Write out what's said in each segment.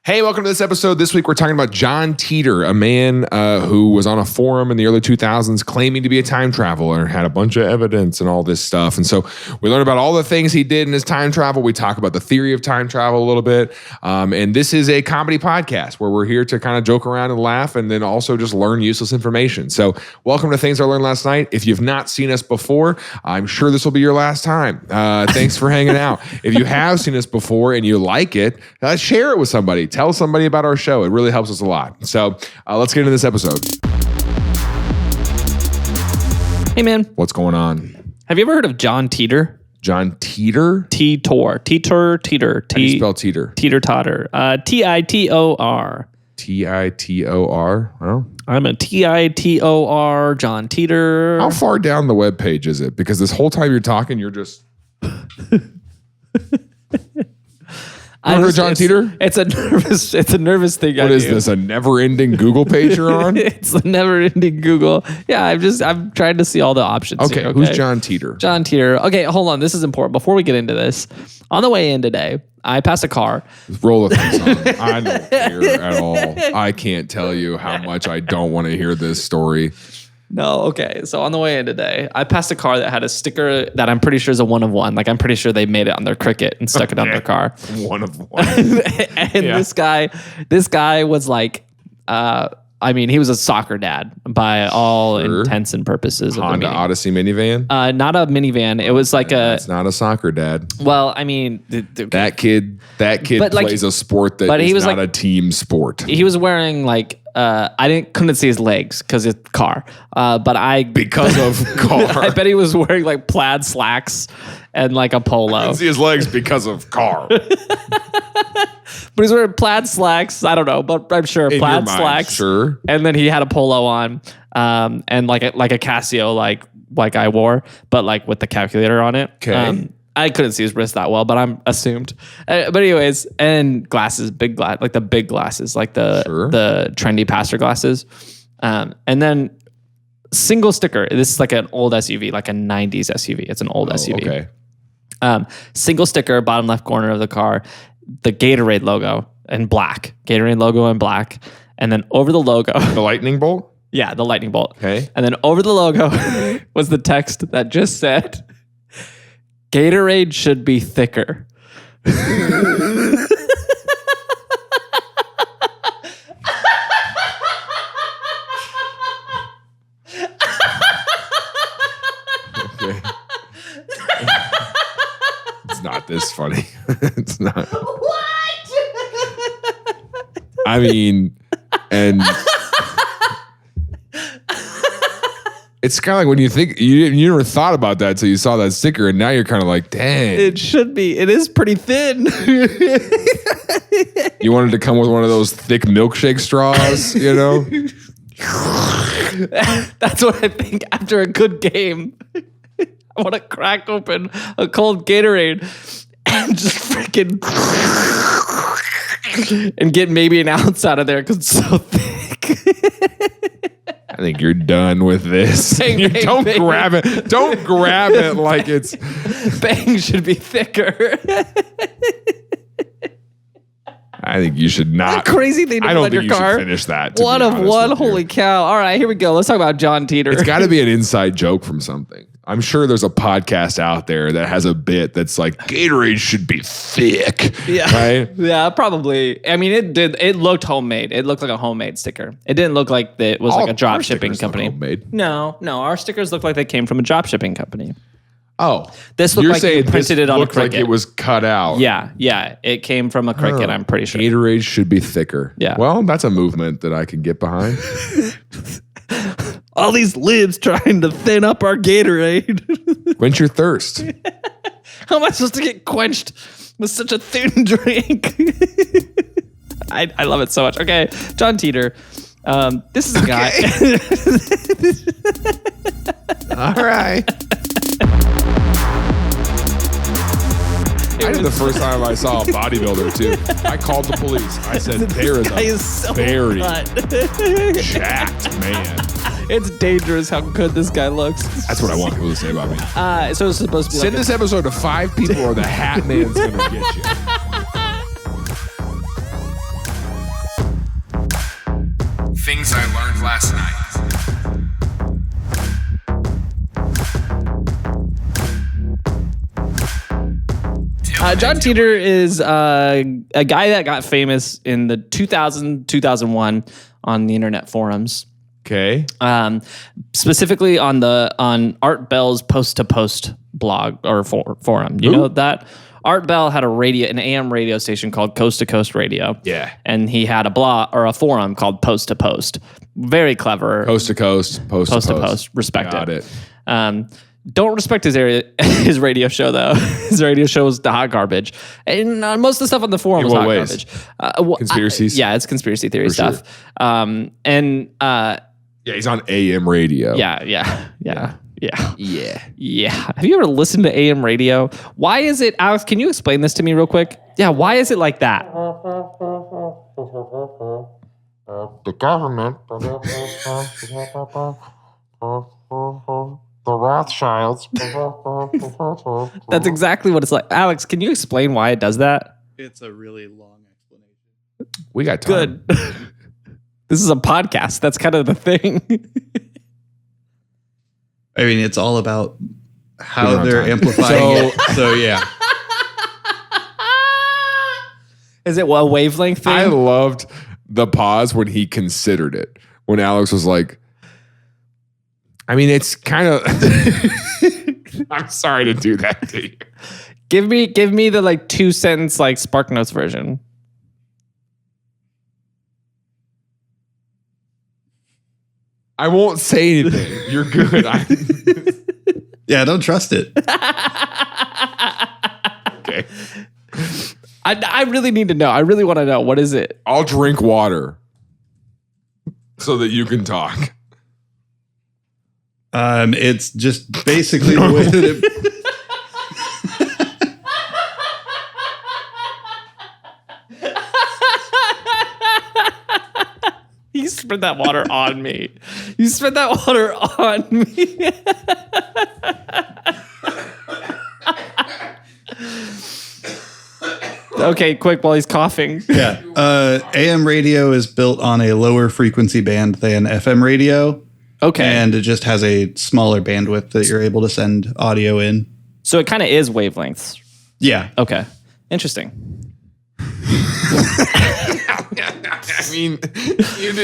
Hey, welcome to this episode. This week we're talking about John Titor, a man who was on a forum in the early 2000s claiming to be a time traveler and had a bunch of evidence and all this stuff. And so we learn about all the things he did in his time travel. We talk about the theory of time travel a little bit. And this is a comedy podcast where we're here to kind of joke around and laugh and then also just learn useless information. So welcome to Things I Learned Last Night. If you've not seen us before, I'm sure this will be your last time. Thanks for hanging out. If you have seen us before and you like it, share it with somebody. Tell somebody about our show. It really helps us a lot. So let's get into this episode. Hey, man. What's going on? Have you ever heard of John Titor? John Titor? Titor. Titor. How do you spell Titor? Teeter-totter. Titor. Titor? Well, I'm a Titor John Titor. how far down the webpage is it? Because this whole time you're talking, you're just... Remember John Titor? It's a nervous thing. What is this? A never-ending Google page you're on? It's a never-ending Google. Yeah, I'm trying to see all the options. Okay, here, who's John Titor? John Titor. Okay, hold on. This is important. Before we get into this, on the way in today, I passed a car. Roll the thing song. I don't care at all. I can't tell you how much I don't want to hear this story. No, okay. So on the way in today, I passed a car that had a sticker that I'm pretty sure is a 1 of 1. Like I'm pretty sure they made it on their Cricket and stuck it on their car. 1 of 1. And this guy was like, he was a soccer dad by all intents and purposes. Honda Odyssey minivan? Not a minivan. It was like It's not a soccer dad. Well, I mean, that kid plays a sport that is not a team sport. He was wearing like couldn't see his legs because it's car. Because of car. I bet he was wearing like plaid slacks and like a polo. I couldn't see his legs because of car. But he's wearing plaid slacks. I don't know, but I'm sure in plaid your mind, slacks. Sure. And then he had a polo on, and like a Casio, like I wore, but like with the calculator on it. Okay. I couldn't see his wrist that well, but I'm assumed. But anyways, and glasses, big glasses, like the trendy pastor glasses. And then single sticker. This is like an old SUV, like a 90s SUV. It's an old SUV. Okay. Single sticker, bottom left corner of the car, the Gatorade logo in black. Gatorade logo in black. And then over the logo. The lightning bolt? Yeah, the lightning bolt. Okay. And then over the logo was the text that just said, Gatorade should be thicker. Okay. It's not this funny. It's not. What? I mean, and it's kind of like when you think you never thought about that until you saw that sticker, and now you're kind of like, dang. It should be. It is pretty thin. You wanted to come with one of those thick milkshake straws, you know? That's what I think after a good game. I want to crack open a cold Gatorade and just freaking and get maybe an ounce out of there because it's so thick. I think you're done with this. Bang, bang, don't bang. grab it. Don't grab it like it's... Bang should be thicker. I think you should not. What a crazy thing to I put don't in think your you car. should finish that. 1 of 1. Holy cow. All right, here we go. Let's talk about John Titor. It's got to be an inside joke from something. I'm sure there's a podcast out there that has a bit that's like, Gatorade should be thick. Yeah. Right? Yeah, probably. I mean, it looked homemade. It looked like a homemade sticker. It didn't look like it was like a drop shipping company. Homemade. No, our stickers look like they came from a drop shipping company. Oh. This looked like you printed it on a Cricket. Like it was cut out. Yeah. It came from a Cricket, I'm pretty sure. Gatorade should be thicker. Yeah. Well, that's a movement that I can get behind. All these libs trying to thin up our Gatorade. Quench your thirst. How am I supposed to get quenched with such a thin drink? I love it so much. Okay, John Titor. This is a guy. All right. I did the first time I saw a bodybuilder too. I called the police. I said, there is a very jacked man. It's dangerous how good this guy looks. That's what I want people to say about me. So it's supposed to be Send this episode to 5 people or the Hat Man's going to get you. Things I learned last night. John Titor is a guy that got famous in the 2001 on the internet forums. Okay. Specifically on Art Bell's Post to Post blog or forum. You know that Art Bell had an AM radio station called Coast to Coast Radio. Yeah. And he had a blog or a forum called Post to Post. Very clever. Coast to Coast, Post to Post. Respect Got it. Don't respect his his radio show though. His radio show was the hot garbage, and most of the stuff on the forum was hot garbage. Conspiracies. Yeah, it's conspiracy theory stuff. Sure. Yeah, he's on AM radio. Yeah. Have you ever listened to AM radio? Why is it, Alex? Can you explain this to me real quick? Yeah, why is it like that? The government, the Rothschilds. That's exactly what it's like. Alex, can you explain why it does that? It's a really long explanation. We got time. Good. This is a podcast. That's kind of the thing. I mean, it's all about how they're amplifying it. So, yeah. Is it a wavelength thing? I loved the pause when he considered it. When Alex was like, I mean, it's kind of. I'm sorry to do that to you. Give me the 2-sentence SparkNotes version. I won't say anything. You're good. Yeah, I don't trust it. Okay. I really need to know. I really want to know. What is it? I'll drink water so that you can talk. It's just basically the way that it. You spit that water on me. You spit that water on me. Okay, quick while he's coughing. Yeah. AM radio is built on a lower frequency band than FM radio. Okay. And it just has a smaller bandwidth that you're able to send audio in. So it kind of is wavelengths. Yeah. Okay. Interesting. I mean,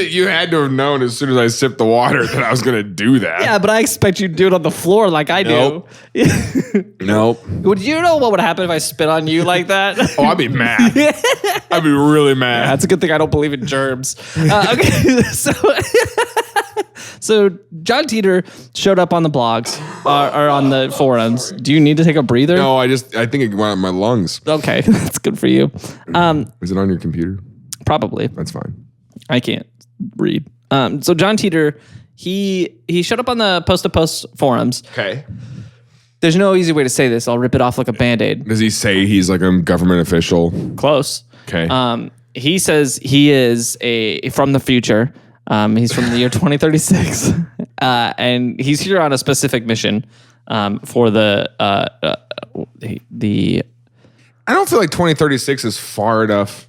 you had to have known as soon as I sipped the water that I was going to do that. Yeah, but I expect you to do it on the floor like I Nope. do. Nope. Would you know what would happen if I spit on you like that? Oh, I'd be mad. I'd be really mad. That's a good thing I don't believe in germs. Okay, so John Titor showed up on the blogs or on the forums. Do you need to take a breather? No, I think it went out my lungs. Okay, that's good for you. Is it on your computer? Probably. That's fine. I can't read. So John Titor, he showed up on the Post to Post forums. Okay. There's no easy way to say this. I'll rip it off like a Band-Aid. Does he say he's like a government official? Close. Okay. He says he is from the future. He's from the year 2036, and he's here on a specific mission for the. I don't feel like 2036 is far enough.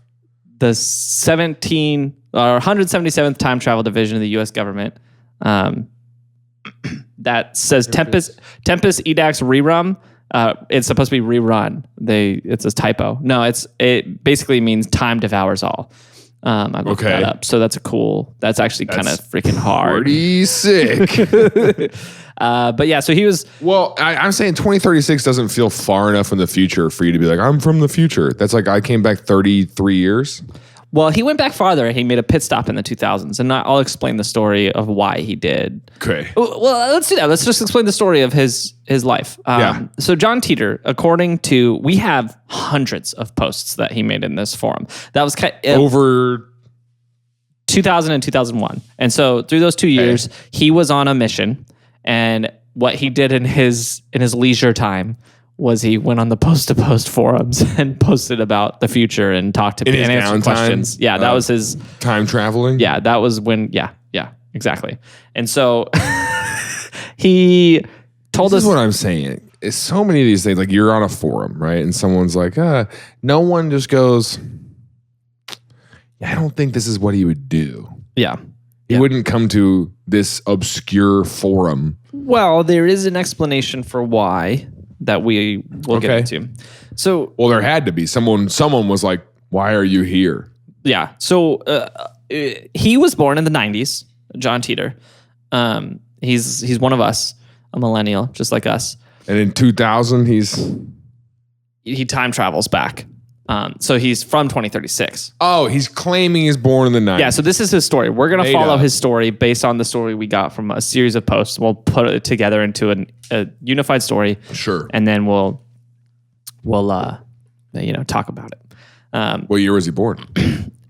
The 177th Time Travel Division of the U.S. government. That says Tempest Edax rerun. It's supposed to be rerun. It's a typo. No, it basically means time devours all. I looked that up. So that's actually kind of freaking hard. Pretty sick. But yeah, so he was. Well, I'm saying 2036 doesn't feel far enough in the future for you to be like, I'm from the future. That's like I came back 33 years. Well, he went back farther. He made a pit stop in the 2000s, and I'll explain the story of why he did. Okay. Well, let's do that. Let's just explain the story of his life. Yeah. So John Titor, we have hundreds of posts that he made in this forum. That was over 2000 and 2001. And so through those 2 years, he was on a mission, and what he did in his leisure time was he went on the Post to Post forums and posted about the future and talked to people and answered questions. Yeah, that was his time traveling. Yeah, that was when. Yeah, exactly. And so he told us. This is what I'm saying. It's so many of these things. Like you're on a forum, right? And someone's like, no one just goes, I don't think this is what he would do. Yeah. He wouldn't come to this obscure forum. Well, there is an explanation for why that we will get into. So, well, there had to be someone was like, "Why are you here?" Yeah. So he was born in the 90s, John Titor. He's one of us, a millennial, just like us. And in 2000, he time travels back. So he's from 2036. Oh, he's claiming he's born in the 90s. Yeah, so this is his story. We're going to follow his story based on the story we got from a series of posts. We'll put it together into a unified story. Sure. And then we'll talk about it. What year was he born?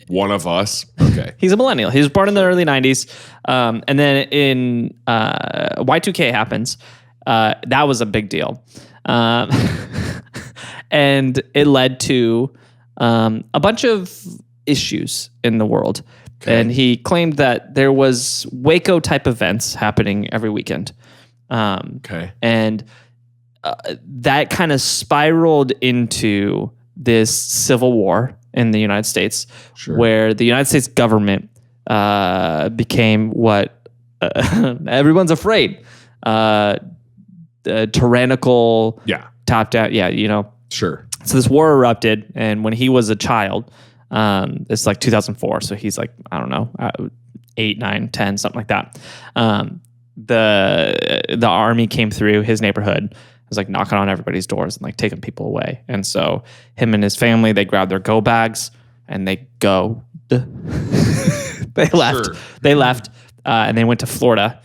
One of us. Okay. He's a millennial. He was born in the early 90s. And then in Y2K happens. That was a big deal. And it led to a bunch of issues in the world. Okay. And he claimed that there was Waco type events happening every weekend. And that kind of spiraled into this civil war in the United States, where the United States government became what everyone's afraid. Tyrannical, top down, Sure. So this war erupted, and when he was a child, it's like 2004, so he's like, I don't know, 8, 9, 10, something like that. The army came through his neighborhood, was like knocking on everybody's doors and like taking people away. And so him and his family, they grabbed their go bags and they go. They left. Sure. They left, and they went to Florida.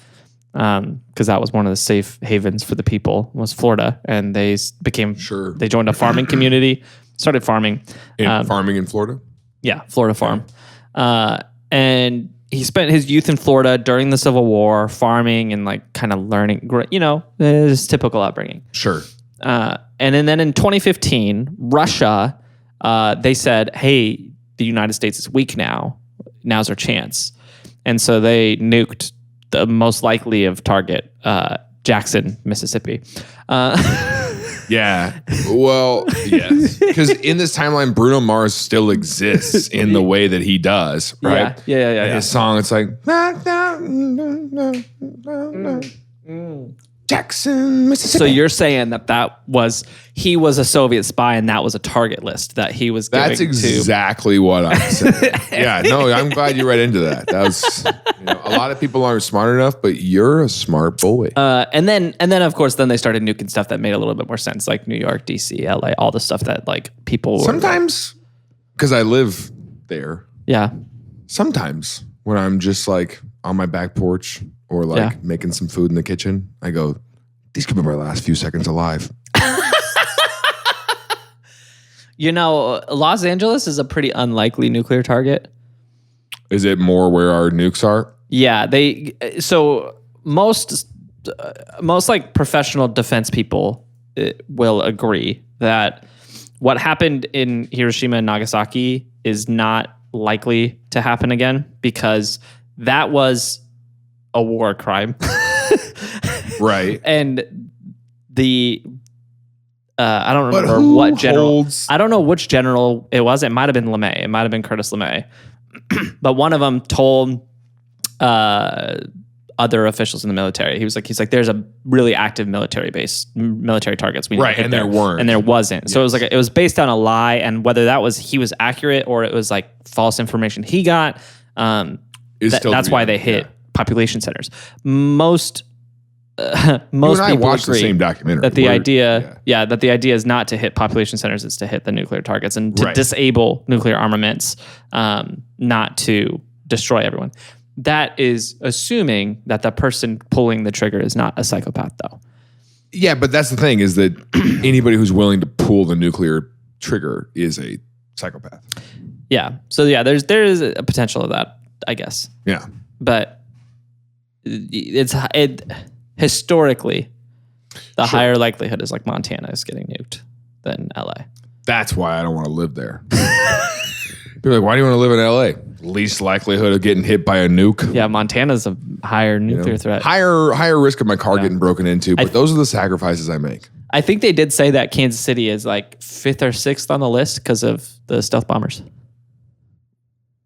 Because that was one of the safe havens for the people, was Florida, and they became they joined a farming community, started farming. Farming in Florida? Yeah, Florida farm. And he spent his youth in Florida during the Civil War, farming and like kind of learning, his typical upbringing. Sure. And then in 2015, Russia, they said, hey, the United States is weak now. Now's our chance. And so they nuked the most likely of target, Jackson, Mississippi. Yeah. Well, yes. Because in this timeline, Bruno Mars still exists in the way that he does, right? Yeah. His song, it's like Jackson, Mississippi. So you're saying he was a Soviet spy, and that was a target list that he was giving. That's exactly what I said. Yeah, no, I'm glad you read into that. That was, a lot of people aren't smart enough, but you're a smart boy. And then of course, then they started nuking stuff that made a little bit more sense, like New York, DC, LA, all the stuff that like people were. Sometimes, because I live there. Yeah. Sometimes when I'm just like on my back porch or like making some food in the kitchen, I go, these could be my last few seconds alive. Los Angeles is a pretty unlikely nuclear target. Is it more where our nukes are? Yeah, most like professional defense people will agree that what happened in Hiroshima and Nagasaki is not likely to happen again, because that was a war crime. Right. And I don't remember what general. I don't know which general it was. It might have been LeMay. It might have been Curtis LeMay. But one of them told other officials in the military, he's like, there's a really active military targets. We need to hit and there weren't. And there wasn't. Yes. So it was based on a lie, and whether that was he was accurate or it was like false information he got. That's why they hit population centers. Most people watched agree the same documentary. That the idea is not to hit population centers; it's to hit the nuclear targets and to disable nuclear armaments, not to destroy everyone. That is assuming that the person pulling the trigger is not a psychopath, though. Yeah, but that's the thing, is that anybody who's willing to pull the nuclear trigger is a psychopath. Yeah. So yeah, there is a potential of that, I guess. Yeah. But historically, the higher likelihood is like Montana is getting nuked than LA. That's why I don't want to live there. People are like, why do you want to live in LA? Least likelihood of getting hit by a nuke. Yeah, Montana's a higher nuclear threat. Higher risk of my car getting broken into, but those are the sacrifices I make. I think they did say that Kansas City is like 5th or 6th on the list because of the stealth bombers.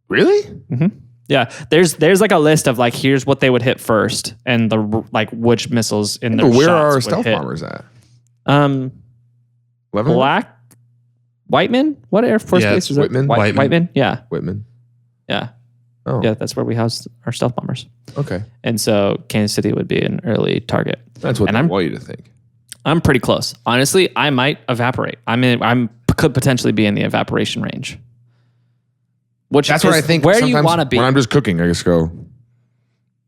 Really? Mm-hmm. Yeah, there's like a list of like here's what they would hit first, and the like which missiles in their Where shots are our would stealth hit. bombers at? Black Whiteman? What Air Force base is Whitman? it? Whiteman? Yeah. Whitman. Yeah. Oh. Yeah, that's where we house our stealth bombers. Okay. And so Kansas City would be an early target. That's what I want you to think. I'm pretty close. Honestly, I might evaporate. I'm could potentially be in the evaporation range. Which that's what I think. Where you want to be. When I'm just cooking, I just go,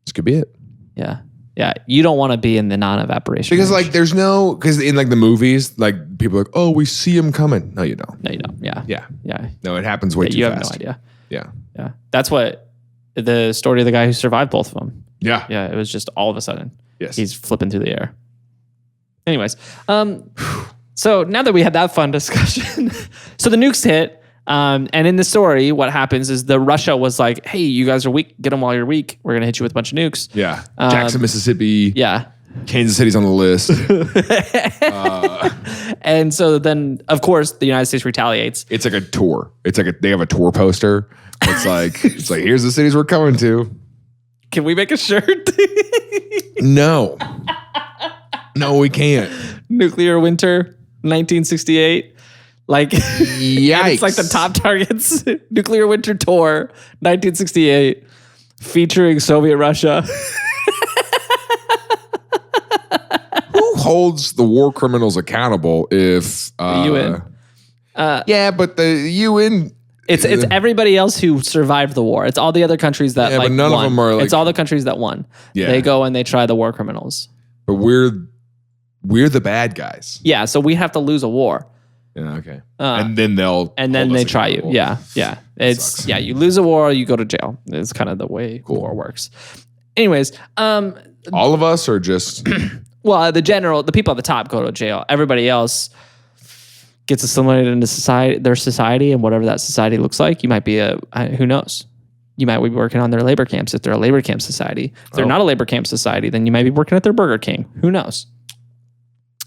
this could be it. Yeah. Yeah. You don't want to be in the non-evaporation because range. like there's no, because in like the movies, like people are like, oh, we see him coming. No, you don't. No, you don't. Yeah. Yeah. Yeah. No, it happens way too you fast. have no idea. Yeah. Yeah. That's what the story of the guy who survived both of them. Yeah. Yeah. It was just all of a sudden. Yes. He's flipping through the air. Anyways. So now that we had that fun discussion, so the nukes hit. And in the story, what happens is the Russia was like, hey, you guys are weak. Get them while you're weak. We're going to hit you with a bunch of nukes. Yeah. Jackson, Mississippi. Yeah. Kansas City's on the list. And so then, of course, the United States retaliates. It's like a tour. It's like they have a tour poster. It's like here's the cities we're coming to. Can we make a shirt? No. No, we can't. Nuclear winter, 1968. Like, yikes. It's like the top targets. Nuclear winter tour, 1968, featuring Soviet Russia. Who holds the war criminals accountable if The UN. Yeah, but the UN. It's everybody else who survived the war. It's all the other countries that but none won. of them are like. It's all the countries that won. Yeah. They go and they try the war criminals. But we're the bad guys. Yeah, so we have to lose a war. Yeah, okay. And then they try you. Yeah. It's sucks. yeah, you lose a war, you go to jail. It's kind of the way war works. Anyways, all of us are just well, the people at the top go to jail. Everybody else gets assimilated into their society, and whatever that society looks like. You might be who knows? You might be working on their labor camps if they're a labor camp society. If they're not a labor camp society, then you might be working at their Burger King. Who knows?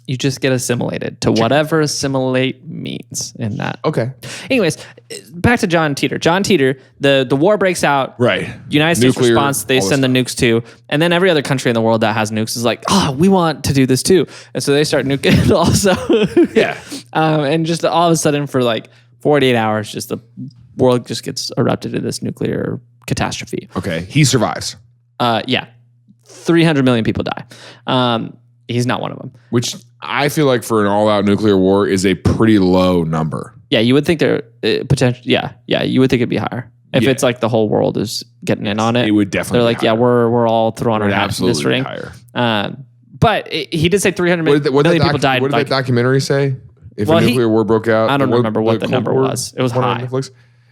You just get assimilated to whatever assimilate means in that. okay. Anyways, back to John Titor. John Titor, the war breaks out. Right. United States Nuclear, response, they send the nukes too. And then every other country in the world that has nukes is like, we want to do this too. And so they start nuking also. Yeah. And just all of a sudden for like 48 hours, just the world just gets erupted in this nuclear catastrophe. Okay. He survives. 300 million people die. He's not one of them. Which I feel like for an all-out nuclear war is a pretty low number. Yeah, you would think they're potential. Yeah, you would think it'd be higher if it's like the whole world is getting in on it. It would definitely. They're like, be higher. we're all throwing our hats in this ring. Higher. But he did say 300 million people died. What did that documentary say? If Well, a nuclear war broke out, I don't remember what the Cold number War was. It was one on high. Netflix?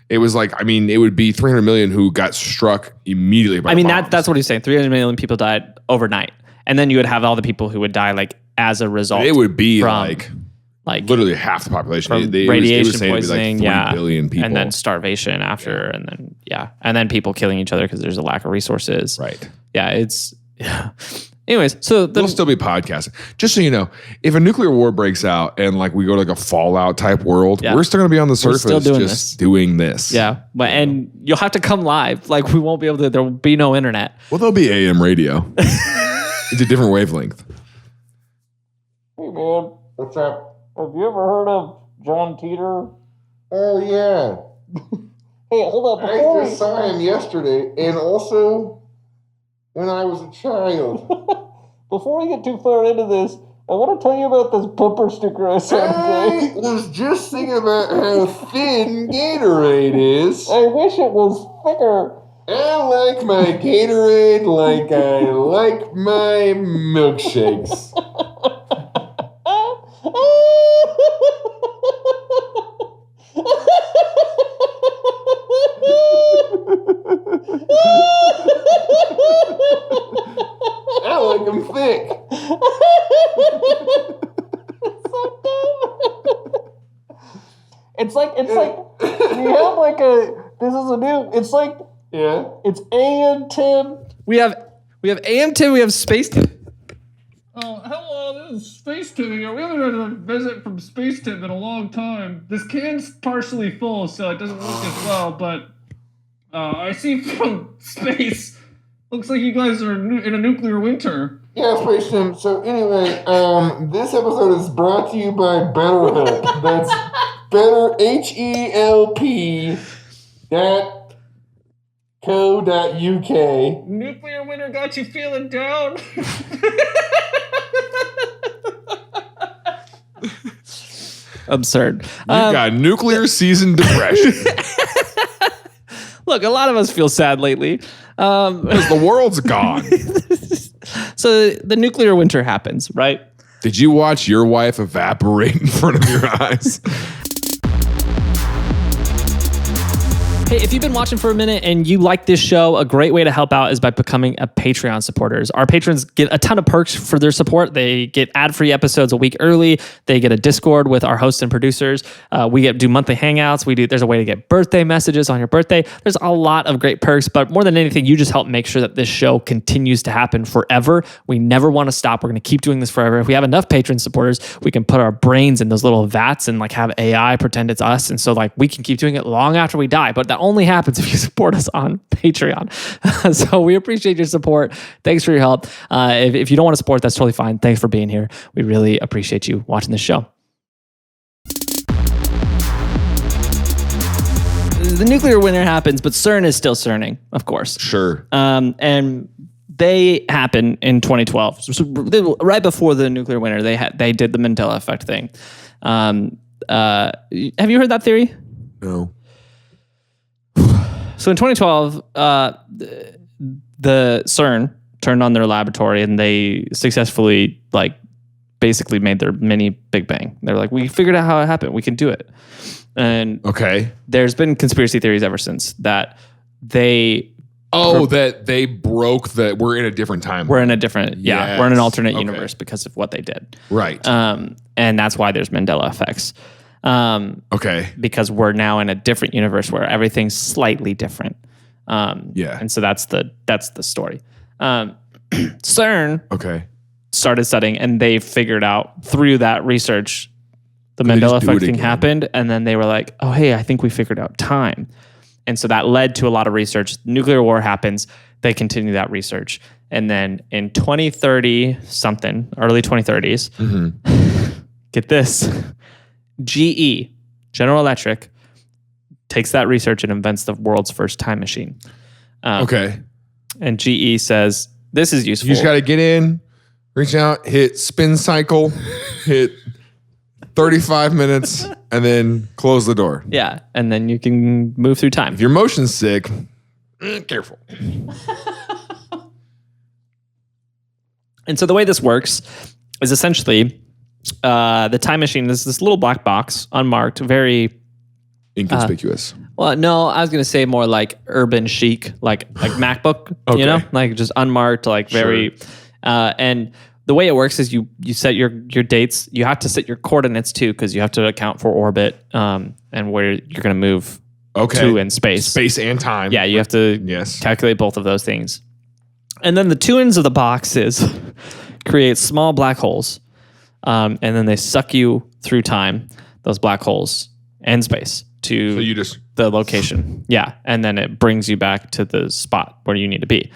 It was like, it would be 300 million who got struck immediately by bombs. That's what he's saying. 300 million people died overnight, and then you would have all the people who would die like as a result. It would be from, like literally half the population. From It radiation was saying poisoning, it'd be like 3 billion people, and then starvation after, and then people killing each other because there's a lack of resources. Right. Yeah, it's. Anyways, so we'll still be podcasting. Just so you know, if a nuclear war breaks out and like we go to like a Fallout type world, we're still going to be on the surface doing this. Yeah, but and you'll have to come live. Like we won't be able to. There will be no internet. Well, there'll be AM radio. It's a different wavelength. Hey man, what's up? Have you ever heard of John Titor? Oh yeah. Hey, hold up. I just saw him yesterday, and also when I was a child. Before we get too far into this, I want to tell you about this bumper sticker I saw today. I was just thinking about how thin Gatorade is. I wish it was thicker. I like my Gatorade like I like my milkshakes. I like them thick. So dumb. It's like you have like this is a new. It's like it's AM10. We have AM10. We have Space 10. Oh, hello, this is Space Tip here. We haven't had a visit from Space Tip in a long time. This can's partially full, so it doesn't work as well, but I see from space. Looks like you guys are in a nuclear winter. Yeah, Space Tim. So anyway, this episode is brought to you by BetterHelp. That's better HELP.co.uk. Nuclear winter got you feeling down? Absurd. You've got nuclear season depression. Look, a lot of us feel sad lately. Because the world's gone. So the nuclear winter happens, right? Did you watch your wife evaporate in front of your eyes? Hey, if you've been watching for a minute and you like this show, a great way to help out is by becoming a Patreon supporter. Our patrons get a ton of perks for their support. They get ad-free episodes a week early. They get a Discord with our hosts and producers. We do monthly hangouts. There's a way to get birthday messages on your birthday. There's a lot of great perks, but more than anything, you just help make sure that this show continues to happen forever. We never want to stop. We're going to keep doing this forever. If we have enough patron supporters, we can put our brains in those little vats and have AI pretend it's us. And so we can keep doing it long after we die. But that only happens if you support us on Patreon. So we appreciate your support. Thanks for your help. If you don't want to support, that's totally fine. Thanks for being here. We really appreciate you watching this show. The nuclear winter happens, but CERN is still CERNing, of course. Sure. And they happen in 2012. So right before the nuclear winter, they did the Mandela effect thing. Have you heard that theory? No. So in 2012, the CERN turned on their laboratory and they successfully basically made their mini Big Bang. They're like, we figured out how it happened. We can do it. And there's been conspiracy theories ever since that they broke we're in a different timeline. We're in a different, we're in an alternate universe because of what they did. Right. And that's why there's Mandela effects. Because we're now in a different universe where everything's slightly different. And so that's the story. CERN started studying and they figured out through that research the Mandela effect thing happened, and then they were like, oh hey, I think we figured out time. And so that led to a lot of research. Nuclear war happens, they continue that research. And then in 2030 something, early 2030s, get this, GE, General Electric, takes that research and invents the world's first time machine. And GE says, this is useful. You just got to get in, reach out, hit spin cycle, hit 35 minutes, and then close the door. Yeah, and then you can move through time. If your motion's sick, careful. And so the way this works is essentially the time machine is this little black box, unmarked, very inconspicuous. Well, no, I was going to say more like urban chic, like MacBook, just unmarked, very. And the way it works is you set your dates. You have to set your coordinates too, because you have to account for orbit and where you're going to move to in space. Space and time. Yeah, you have to calculate both of those things. And then the two ends of the boxes create small black holes. And then they suck you through time, those black holes and space to the location. Yeah. And then it brings you back to the spot where you need to be.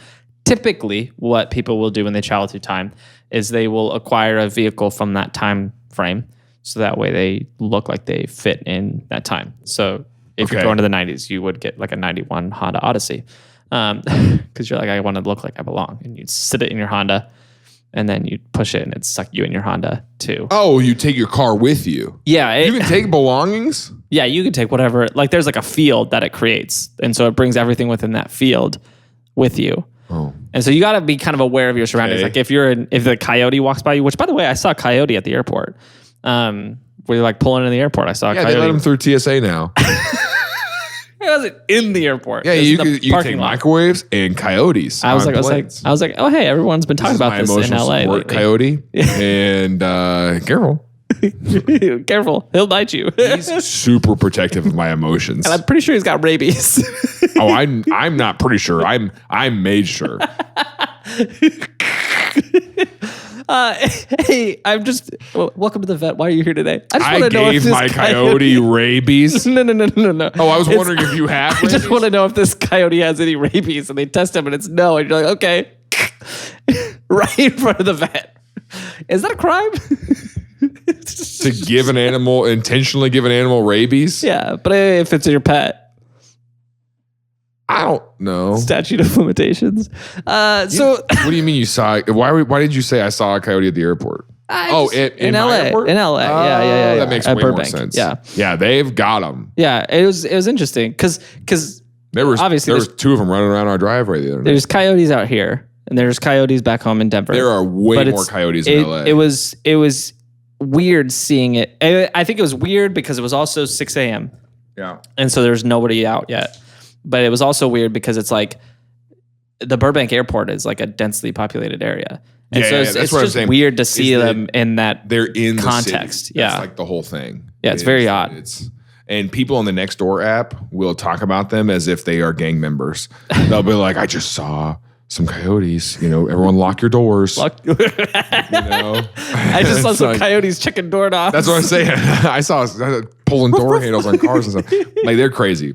Typically, what people will do when they travel through time is they will acquire a vehicle from that time frame. So that way they look like they fit in that time. So if you're going to the 90s, you would get a 91 Honda Odyssey. Because you're like, I want to look like I belong. And you'd sit it in your Honda. And then you push it and it'd suck you in your Honda too. Oh, you take your car with you. Yeah. You can take belongings? Yeah, you can take whatever. There's a field that it creates. And so it brings everything within that field with you. Oh. And so you got to be kind of aware of your surroundings. If the coyote walks by you, which by the way, I saw a coyote at the airport. We're pulling in the airport. I saw a coyote. They let them through TSA now. It wasn't in the airport. Yeah, you can take microwaves and coyotes. I was like, oh hey, everyone's been talking about this in LA lately. Coyote and careful. Careful, he'll bite you. He's super protective of my emotions. And I'm pretty sure he's got rabies. Oh, I'm not pretty sure. I'm made sure. Hey, welcome to the vet. Why are you here today? I gave my coyote rabies. No. Oh, I was wondering if you have rabies. I just want to know if this coyote has any rabies, and they test him, and it's no. And you're like, okay, right in front of the vet. Is that a crime? To intentionally give an animal rabies? Yeah, but if it's your pet. I don't know. Statute of limitations. What do you mean you saw it? Why did you say I saw a coyote at the airport? In LA. Airport? In LA. Yeah. That makes at way Burbank. more sense. Yeah, they've got them. Yeah, it was interesting because there was two of them running around our driveway the other day. There's coyotes out here, and there's coyotes back home in Denver. There are way more coyotes in LA. It was weird seeing it. I think it was weird because it was also 6 a.m. Yeah, and so there's nobody out yet. But it was also weird because it's like the Burbank airport is like a densely populated area. And so it's just weird to see them in that they're in context. The city. That's like the whole thing. Yeah, it's very odd. And people on the Nextdoor app will talk about them as if they are gang members. They'll be like, I just saw some coyotes. Everyone lock your doors. I just saw some coyotes checking doorknobs. That's what I'm saying. I saw pulling door handles on cars and stuff. Like, they're crazy.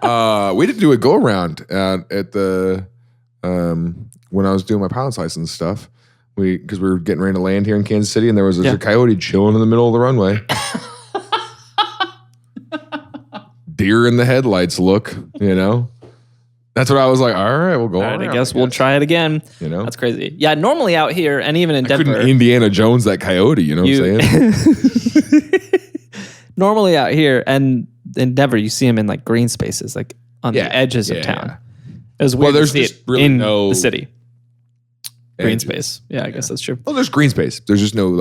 We did do a go around at the when I was doing my pilot's license stuff. Because we were getting ready to land here in Kansas City, and there was a coyote chilling in the middle of the runway. Deer in the headlights look, That's what I was like. All right, we'll go. I guess we'll try it again. That's crazy. Yeah, normally out here, and even in Denver, couldn't Indiana Jones that coyote. You know what I'm saying? Normally out here and in Denver, you see them in like green spaces, like on the edges of town. It was weird to see it in the city. Green space. Yeah, I guess that's true. Well, there's green space. There's just no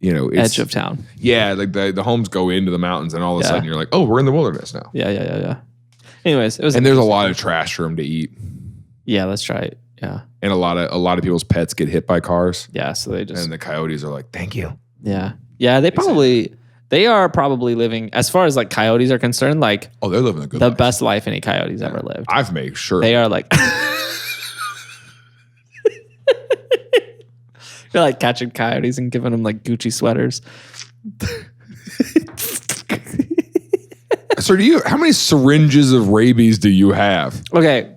edge of town. Yeah, like the homes go into the mountains, and all of a sudden you're like, oh, we're in the wilderness now. Yeah. Anyways, it was. And there's a lot of trash for them to eat. Yeah, let's try it. Yeah. And a lot of people's pets get hit by cars. Yeah, so they just. And the coyotes are like, thank you. Yeah. They are probably living, as far as like coyotes are concerned, like they're living a good the life. best life any coyote's ever lived. I've made sure they are like. You're like catching coyotes and giving them like Gucci sweaters. So how many syringes of rabies do you have? Okay.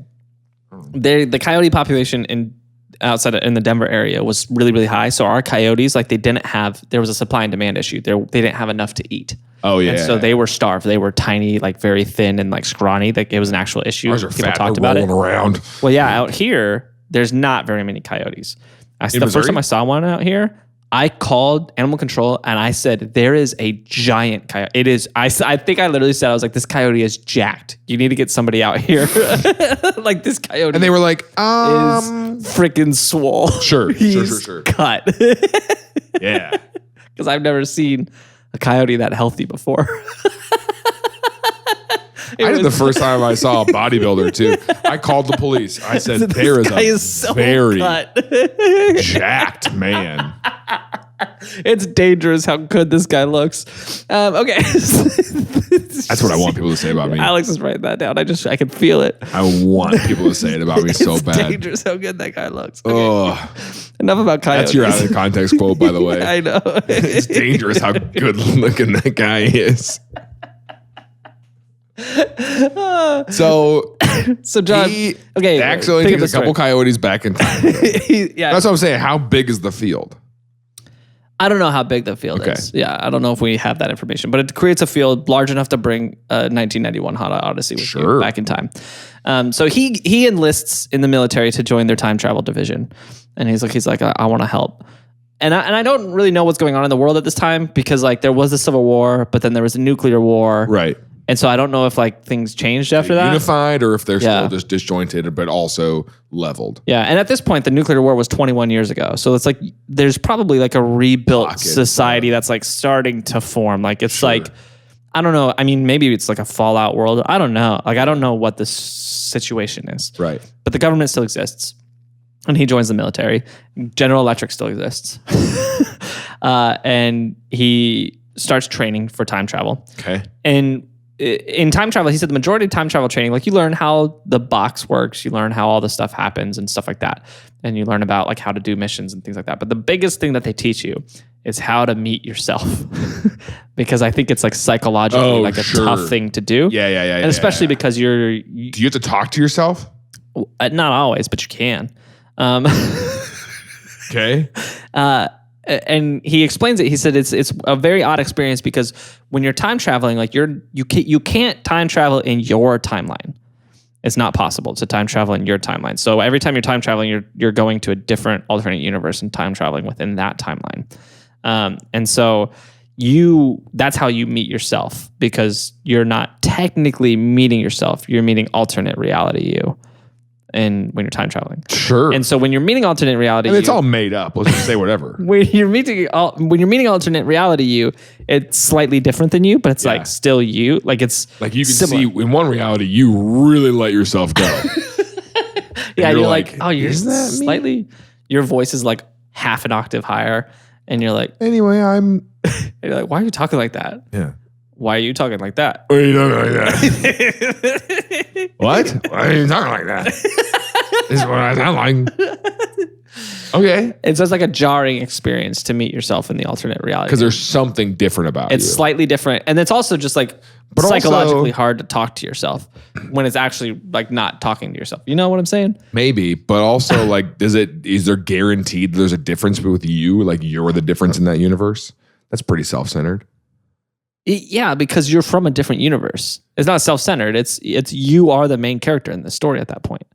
The coyote population in the Denver area was really, really high. So our coyotes, like there was a supply and demand issue. They didn't have enough to eat. Oh yeah. And so they were starved. They were tiny, like very thin and like scrawny. Like it was an actual issue. Ours are fat. Talked about it. Around. Well, yeah, out here, there's not very many coyotes. The first time I saw one out here, I called animal control and I said, there is a giant coyote. It is, I think I literally said, I was like, this coyote is jacked. You need to get somebody out here. Like this coyote. And they were like, is freaking swole. Sure. Cut. Yeah. Because I've never seen a coyote that healthy before. I did the first time I saw a bodybuilder too. I called the police. I said, there is a very jacked man. It's dangerous how good this guy looks. Okay. That's what I want people to say about me. Alex is writing that down. I can feel it. I want people to say it about me so bad. It's dangerous how good that guy looks. Okay. Enough about coyotes. That's your out of context quote, by the way. I know. It's dangerous how good looking that guy is. So John, he actually takes a couple coyotes back in time. Yeah, that's what I'm saying. How big is the field? I don't know how big the field is. Yeah, I don't know if we have that information, but it creates a field large enough to bring a 1991 Honda Odyssey with you back in time. So he enlists in the military to join their time travel division, and he's like, I want to help. And I don't really know what's going on in the world at this time because like there was a civil war, but then there was a nuclear war, right? And so I don't know if like things changed after that. Unified or if they're still just disjointed, but also leveled. Yeah. And at this point, the nuclear war was 21 years ago. So it's like, there's probably like a rebuilt society that's like starting to form. Like it's like, I don't know. I mean, maybe it's like a fallout world. I don't know. Like, I don't know what the situation is. Right. But the government still exists. And he joins the military. General Electric still exists. And he starts training for time travel. Okay. And in time travel, he said the majority of time travel training, like you learn how the box works, you learn how all the stuff happens and stuff like that. And you learn about like how to do missions and things like that. But the biggest thing that they teach you is how to meet yourself. Because I think it's like psychologically a tough thing to do. Yeah. And especially because do you have to talk to yourself? Not always, but you can. Okay. And he explains it. He said it's a very odd experience because when you're time traveling, like you can't time travel in your timeline. It's not possible to time travel in your timeline. So every time you're time traveling, you're going to a different alternate universe and time traveling within that timeline. And so that's how you meet yourself, because you're not technically meeting yourself. You're meeting alternate reality you. And when you're time traveling, sure. And so when you're meeting alternate reality, it's all made up. Let's just say whatever. when you're meeting alternate reality you, it's slightly different than you, but it's like still you. Like it's like you can similar. see in one reality you really let yourself go. Yeah, you're like, oh, you're slightly. Your voice is like half an octave higher, and you're like, anyway, you're like, why are you talking like that? Yeah. Why are you talking like that? Why are you talking like that? What? Why are you talking like that? This is what I sound like. Okay. And so it's like a jarring experience to meet yourself in the alternate reality. Because there's something different about It's slightly different. And it's also just like psychologically hard to talk to yourself when it's actually like not talking to yourself. You know what I'm saying? Maybe, but also like, is there guaranteed there's a difference with you? Like you're the difference in that universe? That's pretty self-centered. Yeah, because you're from a different universe. It's not self-centered. It's you are the main character in the story at that point,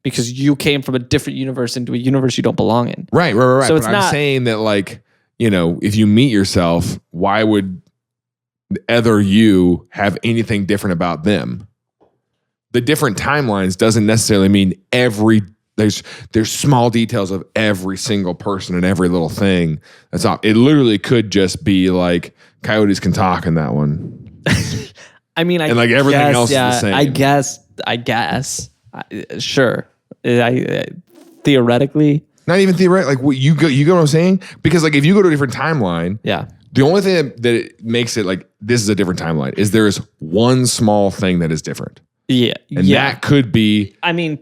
because you came from a different universe into a universe you don't belong in. Right. So but I'm saying that, like, you know, if you meet yourself, why would other you have anything different about them? The different timelines doesn't necessarily mean there's small details of every single person and every little thing. That's all. It literally could just be like coyotes can talk in that one. I mean, and like everything else is the same. I guess. Sure. Theoretically. Not even theoretically. Like you go what I'm saying? Because like if you go to a different timeline, yeah. The only thing that it makes it like this is a different timeline is there is one small thing that is different. Yeah. And that could be. I mean,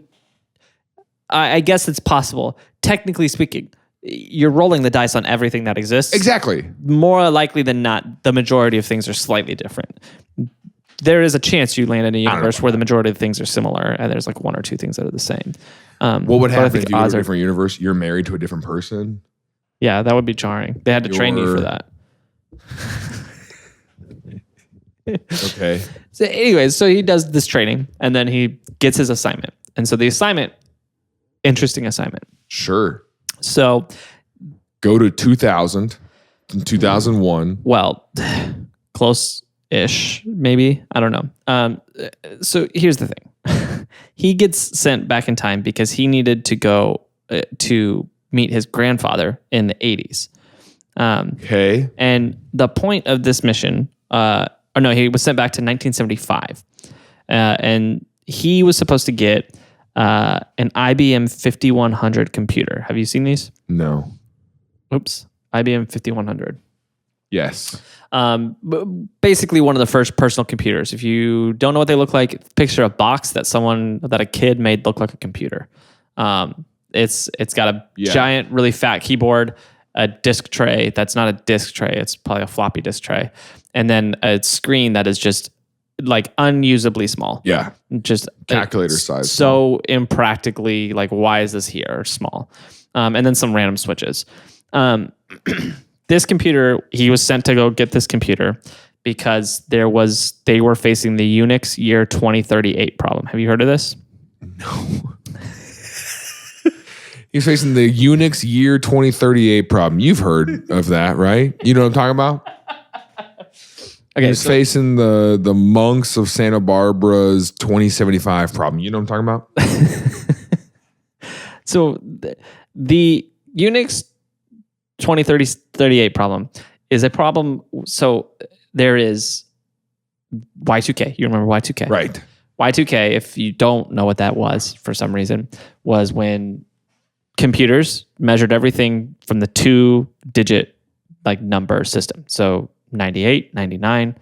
I guess it's possible. Technically speaking, you're rolling the dice on everything that exists. Exactly. More likely than not, the majority of things are slightly different. There is a chance you land in a universe where the majority of things are similar, and there's like one or two things that are the same. What would happen if you go to a different universe? You're married to a different person? Yeah, that would be jarring. They had to train you for that. Okay. So anyways, so he does this training, and then he gets his assignment. And so the assignment, interesting assignment. Sure. So go to 2000 and 2001. Well, close-ish, maybe. I don't know. So here's the thing. He gets sent back in time because he needed to go to meet his grandfather in the 80s. Okay. And the point of this mission, he was sent back to 1975. And he was supposed to get an IBM 5100 computer. Have you seen these? No. Oops. IBM 5100. Yes. Basically one of the first personal computers. If you don't know what they look like, picture a box that a kid made look like a computer. It's got a giant, really fat keyboard, a disk tray that's not a disk tray. It's probably a floppy disk tray. And then a screen that is just like unusably small. Yeah. Just calculator size. So impractically, like, why is this here small? And then some random switches. This computer, he was sent to go get this computer because they were facing the Unix year 2038 problem. Have you heard of this? No. He's facing the Unix year 2038 problem. You've heard of that, right? You know what I'm talking about? Okay, he's facing the monks of Santa Barbara's 2075 problem. You know what I'm talking about? So the Unix 2038 problem is a problem. So there is Y2K. You remember Y2K? Right. Y2K, if you don't know what that was for some reason, was when computers measured everything from the 2-digit like number system. So 98, 99,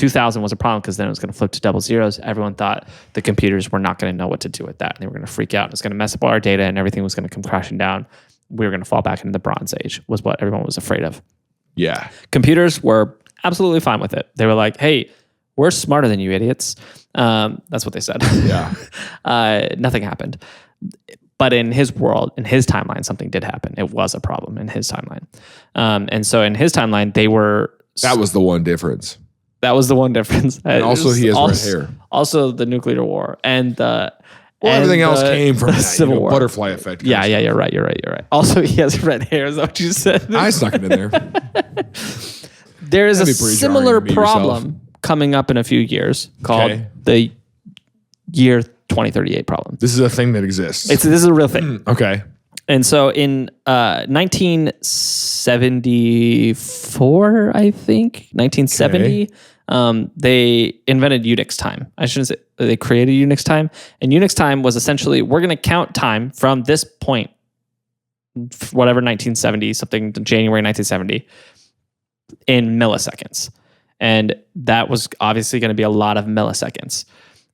2000 was a problem because then it was going to flip to double zeros. Everyone thought the computers were not going to know what to do with that. And they were going to freak out. It was going to mess up all our data and everything was going to come crashing down. We were going to fall back into the Bronze Age was what everyone was afraid of. Yeah. Computers were absolutely fine with it. They were like, hey, we're smarter than you idiots. That's what they said. Yeah. Nothing happened. But in his world, in his timeline, something did happen. It was a problem in his timeline. And so in his timeline, they were... That was the one difference. That was the one difference. And also he has red hair. Also the nuclear war and the... Well, everything else came from that, Civil War. Butterfly effect. Yeah, you're right. Also, he has red hair. Is that what you said? I snuck it in there. There is a similar problem coming up in a few years called the year 2038 problem. This is a thing that exists. This is a real thing. Okay. And so in 1974, I think, 1970, they invented Unix time. I shouldn't say they created Unix time. And Unix time was essentially, we're going to count time from this point, whatever, 1970, something, January 1970, in milliseconds. And that was obviously going to be a lot of milliseconds.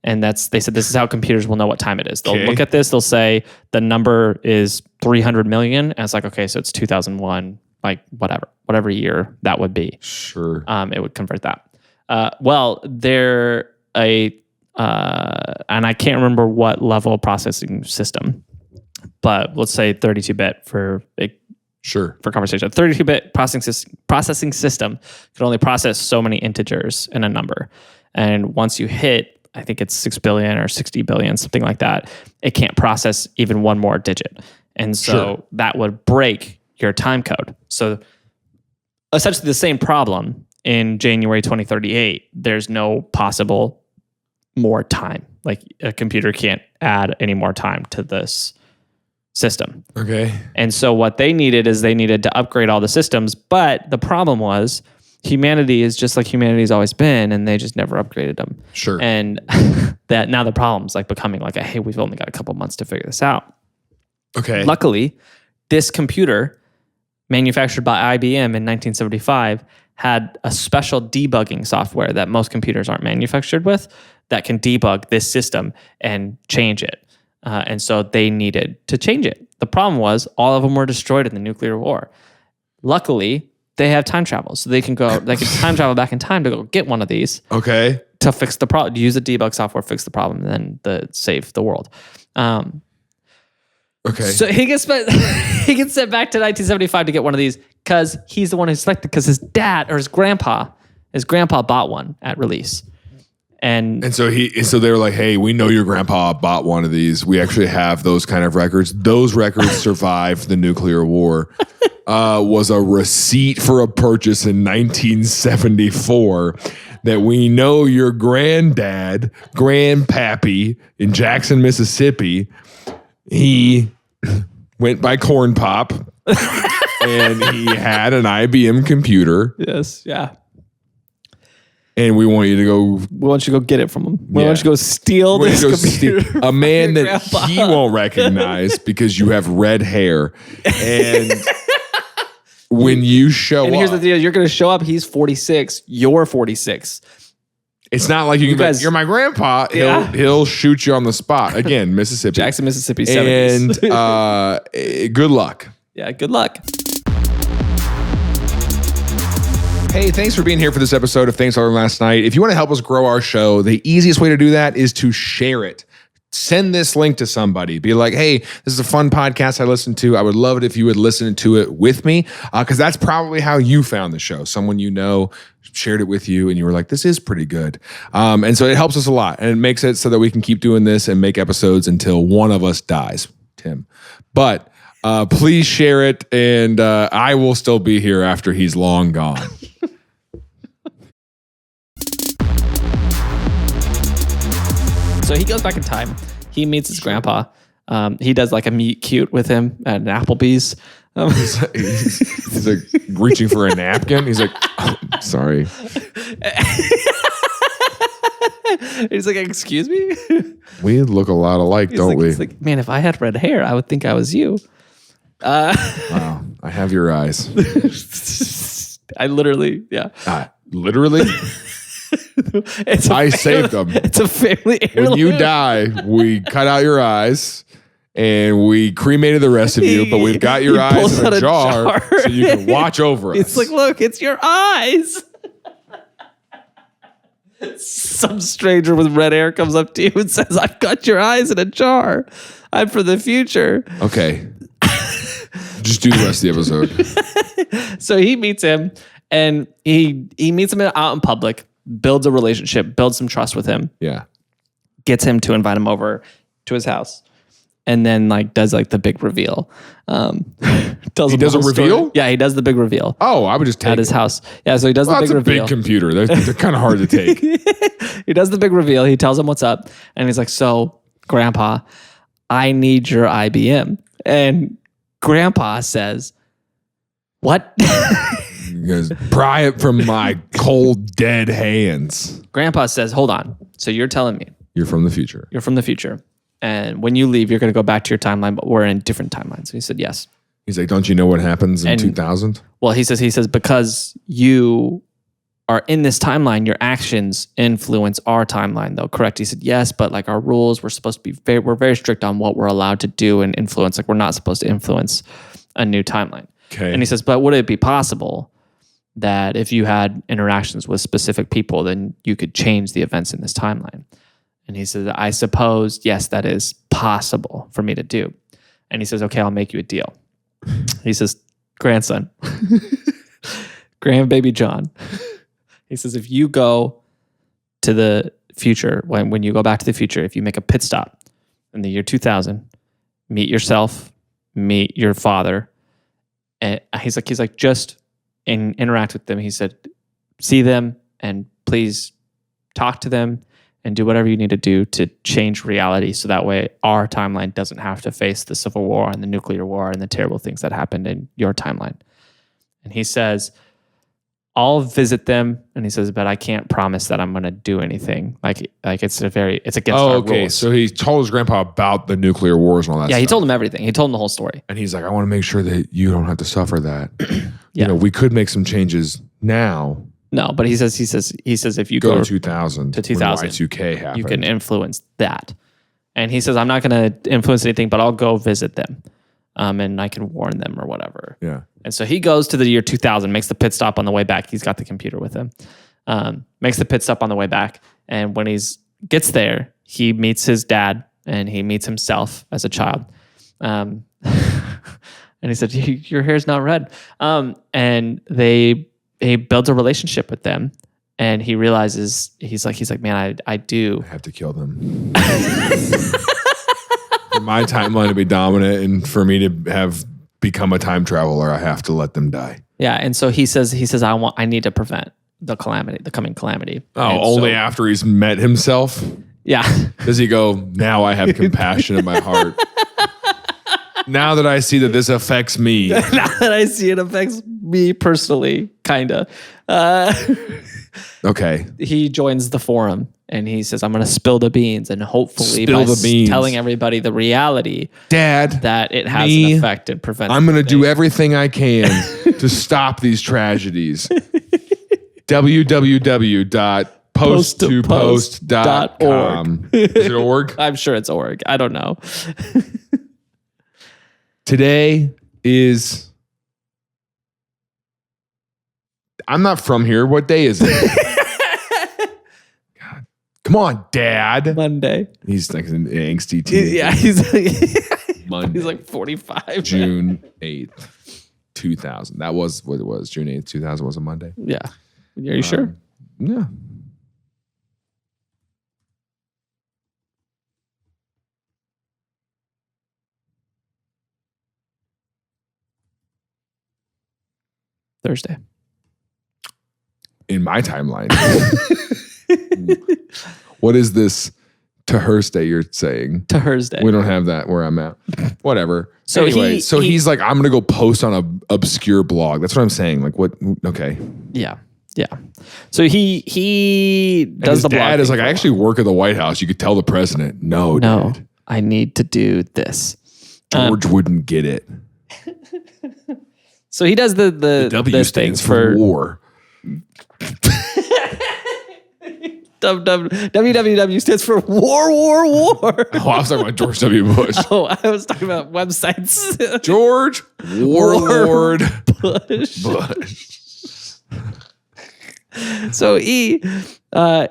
And they said, this is how computers will know what time it is. They'll look at this, they'll say the number is 300 million. And it's like, okay, so it's 2001, like whatever year that would be. Sure. It would convert that. Well, they're and I can't remember what level processing system, but let's say 32-bit for conversation. 32-bit processing system can only process so many integers in a number. And once you hit, I think it's 6 billion or 60 billion, something like that, it can't process even one more digit. And so that would break your time code. So essentially the same problem in January 2038. There's no possible more time. Like a computer can't add any more time to this system. Okay. And so what they needed is they needed to upgrade all the systems. But the problem was humanity is just like humanity's always been, and they just never upgraded them. Sure. And that now the problem's like becoming like, hey, we've only got a couple months to figure this out. Okay. Luckily, this computer manufactured by IBM in 1975 had a special debugging software that most computers aren't manufactured with that can debug this system and change it. And so they needed to change it. The problem was all of them were destroyed in the nuclear war. Luckily, they have time travel, so they can time travel back in time to go get one of these. Okay. To fix the problem, use the debug software, fix the problem, and then save the world. Okay. So he gets sent back to 1975 to get one of these because he's the one who selected, because his dad or his grandpa bought one at release. And so they were like, hey, we know your grandpa bought one of these. We actually have those kind of records. Those records survived the nuclear war. Was a receipt for a purchase in 1974 that we know your grandpappy in Jackson, Mississippi, he went by Corn Pop and he had an IBM computer. Yes, yeah. And we want you to go. We want you to go get it from him. We want you to go steal this computer. A man that he won't recognize because you have red hair. And when you show up. And here's the deal. You're going to show up. He's 46. You're 46. It's not like you can be, you're my grandpa. He'll shoot you on the spot. Again, Mississippi. Jackson, Mississippi, 70s. And good luck. Yeah, good luck. Hey, thanks for being here for this episode of Things I Learned Last Night. If you want to help us grow our show, the easiest way to do that is to share it. Send this link to somebody. Be like, hey, this is a fun podcast I listened to. I would love it if you would listen to it with me, because that's probably how you found the show. Someone you know shared it with you and you were like, this is pretty good. And so it helps us a lot, and it makes it so that we can keep doing this and make episodes until one of us dies, Tim. But please share it, and I will still be here after he's long gone. So he goes back in time. He meets his grandpa. He does like a meet cute with him at an Applebee's. He's like reaching for a napkin. He's like, oh, sorry. He's like, excuse me? We look a lot alike, don't we? He's like, man, if I had red hair, I would think I was you. Wow, I have your eyes. I literally, yeah. Literally? I saved them. It's a family heirloom. When you die, we cut out your eyes and we cremated the rest of you, but we've got your eyes in a jar so you can watch over us. It's like, look, it's your eyes. Some stranger with red hair comes up to you and says, I've got your eyes in a jar. I'm for the future. Okay. Just do the rest of the episode. So he meets him and he meets him out in public, builds a relationship, builds some trust with him. Yeah. Gets him to invite him over to his house. And then does the big reveal. Tells he him does the a whole reveal? story. Yeah, he does the big reveal. Oh, I would just take at his it. house. Yeah, so he does the big That's a reveal. big computer. They're kind of hard to take. He does the big reveal. He tells him what's up. And he's like, so, Grandpa, I need your IBM. And Grandpa says, what? He goes, pry it from my cold, dead hands. Grandpa says, hold on. So you're telling me You're from the future. you're from the future. And when you leave, you're going to go back to your timeline, but we're in different timelines. He said, yes. He's like, don't you know what happens in 2000? Well, he says, because you are in this timeline, your actions influence our timeline, though. Correct. He said, yes, but our rules, we're supposed to be we're very strict on what we're allowed to do and influence. We're not supposed to influence a new timeline. Okay. And he says, but would it be possible that if you had interactions with specific people, then you could change the events in this timeline? And he says, I suppose, yes, that is possible for me to do. And he says, okay, I'll make you a deal. He says, grandson, grandbaby John. He says, if you go to the future, when you go back to the future, if you make a pit stop in the year 2000, meet yourself, meet your father, and he's like, just interact with them. He said, see them and please talk to them and do whatever you need to do to change reality so that way our timeline doesn't have to face the Civil War and the nuclear war and the terrible things that happened in your timeline. And he says, I'll visit them. And he says, but I can't promise that I'm going to do anything. It's against our rules. So he told his grandpa about the nuclear wars and all that stuff. He told him everything. He told him the whole story. And he's like, I want to make sure that you don't have to suffer that. Yeah. We could make some changes now. No, but he says if you go to 2000 to 2000, when Y2K happened, you can influence that. And he says, I'm not going to influence anything, but I'll go visit them, and I can warn them or whatever. Yeah. And so he goes to the year 2000, makes the pit stop on the way back. He's got the computer with him. Makes the pit stop on the way back, and when gets there, he meets his dad and he meets himself as a child. And he said, "Your hair's not red." And he builds a relationship with them, and he realizes he's like, man, I do. I have to kill them. For my timeline to be dominant and for me to have become a time traveler, I have to let them die. Yeah, and so he says, I need to prevent the coming calamity. Oh, and only after he's met himself? Yeah. Does he go, now I have compassion in my heart? Now that I see that this affects me. Now that I see it affects me personally, kind of. Okay. He joins the forum and he says, I'm going to spill the beans, and hopefully telling everybody the reality, Dad, that it has an effect and prevents. I'm going to do everything I can to stop these tragedies. www.post2post.com. Is it org? I'm sure it's org. I don't know. Today is... I'm not from here. What day is it? God. Come on, Dad. Monday. He's like an angsty teenager. Yeah, he's Monday. He's like 45. June 8th, 2000. That was what it was. June 8th, 2000 was a Monday. Yeah. Are you sure? Yeah. Thursday. In my timeline. What is this Thursday you're saying? Thursday. We don't have that where I'm at. Whatever. So anyway, he's like, I'm going to go post on a obscure blog. That's what I'm saying. Like, what? Okay. Yeah. Yeah. So he does the blog. Dad is like, I actually work at the White House. You could tell the president. No, Dad. I need to do this. George wouldn't get it. So he does the W stands for war. WWW stands for War. Oh, I was talking about George W. Bush. Oh, I was talking about websites. George Warlord Bush. Bush. So he does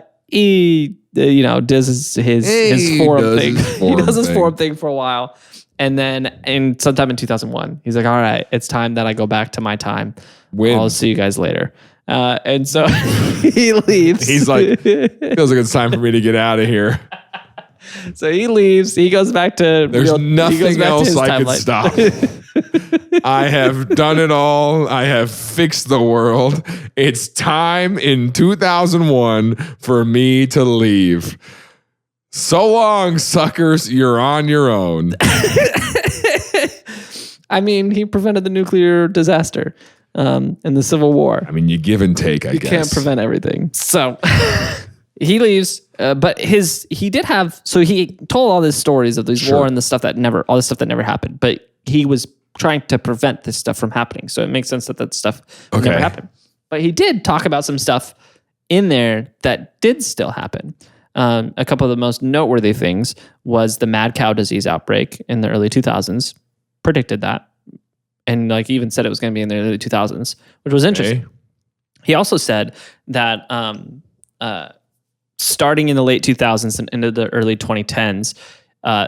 his forum thing. He does his forum thing for a while. And then sometime in 2001, he's like, all right, it's time that I go back to my time. I'll see you guys later. And so he leaves. He's like, feels like it's time for me to get out of here. So he leaves. He goes back to. There's nothing else I could stop. I have done it all. I have fixed the world. It's time in 2001 for me to leave. So long, suckers. You're on your own. I mean, he prevented the nuclear disaster and the Civil War. I mean, you give and take, I guess. You can't prevent everything. So he leaves, but he did have, so he told all these stories of these war and all this stuff that never happened, but he was trying to prevent this stuff from happening. So it makes sense that stuff never happened. But he did talk about some stuff in there that did still happen. A couple of the most noteworthy things was the mad cow disease outbreak in the early 2000s. Predicted that. And like even said it was going to be in the early 2000s, which was interesting. Okay. He also said that starting in the late 2000s and into the early 2010s,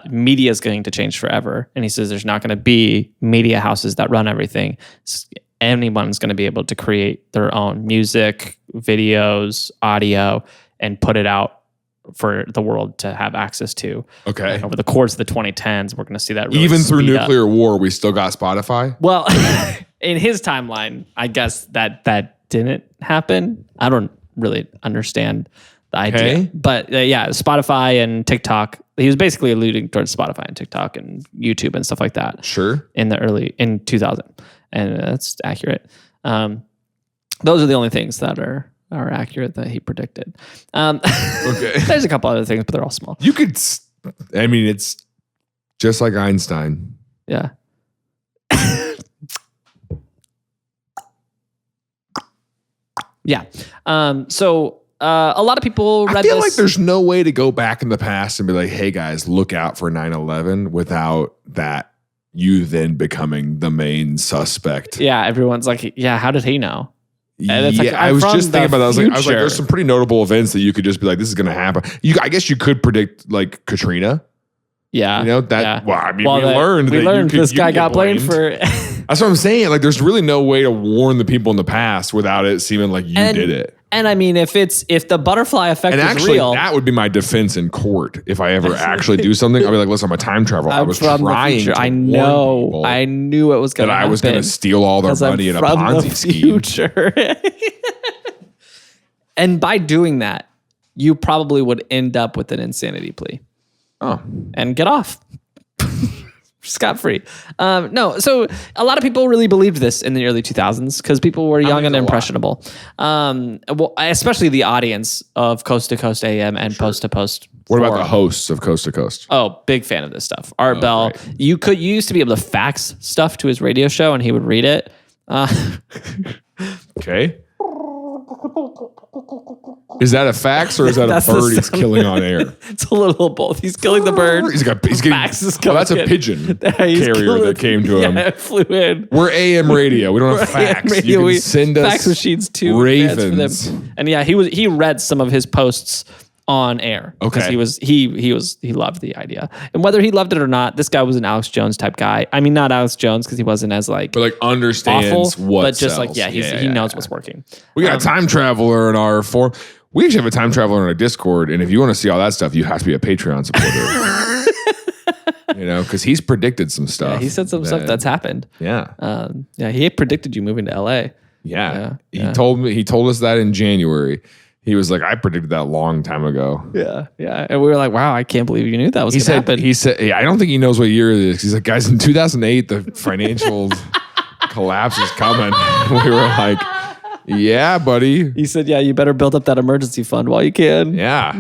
media is going to change forever. And he says there's not going to be media houses that run everything. Anyone's going to be able to create their own music, videos, audio, and put it out for the world to have access to. Okay. And over the course of the 2010s, we're going to see that really even through nuclear war, we still got Spotify? Well, in his timeline, I guess that didn't happen. I don't really understand the idea. But yeah, Spotify and TikTok, he was basically alluding towards Spotify and TikTok and YouTube and stuff like that. Sure. In 2000. And that's accurate. Those are the only things that are accurate that he predicted. Okay. There's a couple other things, but they're all small. You could, I mean, it's just like Einstein. Yeah. Yeah. So a lot of people read this. I feel like there's no way to go back in the past and be like, hey guys, look out for 9/11 without that you then becoming the main suspect. Yeah. Everyone's like, yeah, how did he know? Yeah, like, I was just thinking about that. I was like, there's some pretty notable events that you could just be like, this is going to happen. I guess you could predict like Katrina. Yeah. You know, that, yeah. Well, I mean, we learned this guy got blamed for. That's what I'm saying. Like, there's really no way to warn the people in the past without it seeming like you did it. And I mean, if the butterfly effect is real, that would be my defense in court. If I ever actually do something, I'll be like, listen, I'm a time traveler. I was trying to I knew it was going to happen. That I was going to steal all their money in a Ponzi scheme. And by doing that, you probably would end up with an insanity plea. Oh. And get off. Scot-free. No, so a lot of people really believed this in the early 2000s because people were young and impressionable. Well, especially the audience of Coast to Coast AM and Post to Post. What about the hosts of Coast to Coast? Oh, big fan of this stuff. Art Bell. Right. You used to be able to fax stuff to his radio show and he would read it. Okay. Is that a fax or is that a bird he's killing on air? It's a little both. He's killing the bird. He's getting. That's a pigeon carrier that came to him. Yeah, it flew in. We're AM radio. We don't have fax. Radio, you can send us fax machines to ravens. And yeah, he read some of his posts on air because he loved the idea. And whether he loved it or not, this guy was an Alex Jones type guy. I mean, not Alex Jones because he wasn't as like, but like understands awful, what but just sells. like he knows what's working. We got a time traveler in our forum. We actually have a time traveler in our Discord, and if you want to see all that stuff, you have to be a Patreon supporter. You know, because he's predicted some stuff. Yeah, he said some stuff that's happened. Yeah, he predicted you moving to LA. He told us that in January. He was like, I predicted that a long time ago. Yeah. And we were like, wow, I can't believe you knew that was going to happen. He said, I don't think he knows what year it is. He's like, guys, in 2008, the financial collapse is coming. We were like, yeah, buddy. He said, yeah, you better build up that emergency fund while you can. Yeah.